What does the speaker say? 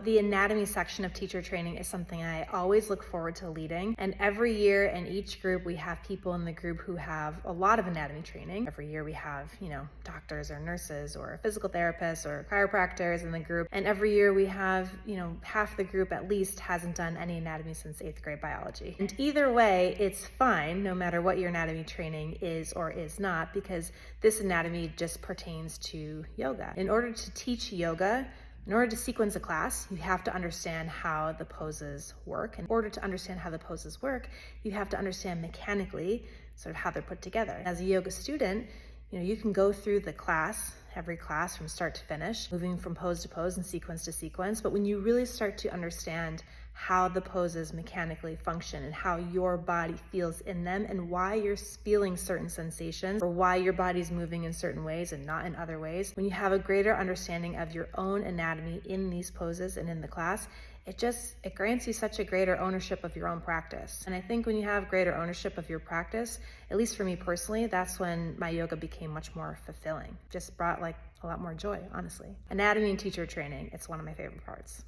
The anatomy section of teacher training is something I always look forward to leading. And every year in each group, we have people in the group who have a lot of anatomy training. Every year we have, doctors or nurses or physical therapists or chiropractors in the group. And every year we have, half the group at least hasn't done any anatomy since 8th grade biology. And either way, it's fine, no matter what your anatomy training is or is not, because this anatomy just pertains to yoga. In order to teach yoga, in order to sequence a class, you have to understand how the poses work. In order to understand how the poses work, you have to understand mechanically sort of how they're put together. As a yoga student, you can go through the class, every class from start to finish, moving from pose to pose and sequence to sequence. But when you really start to understand how the poses mechanically function and how your body feels in them and why you're feeling certain sensations or why your body's moving in certain ways and not in other ways, when you have a greater understanding of your own anatomy in these poses and in the class, it grants you such a greater ownership of your own practice. And I think when you have greater ownership of your practice, at least for me personally, that's when my yoga became much more fulfilling. Just brought a lot more joy, honestly. Anatomy and teacher training, it's one of my favorite parts.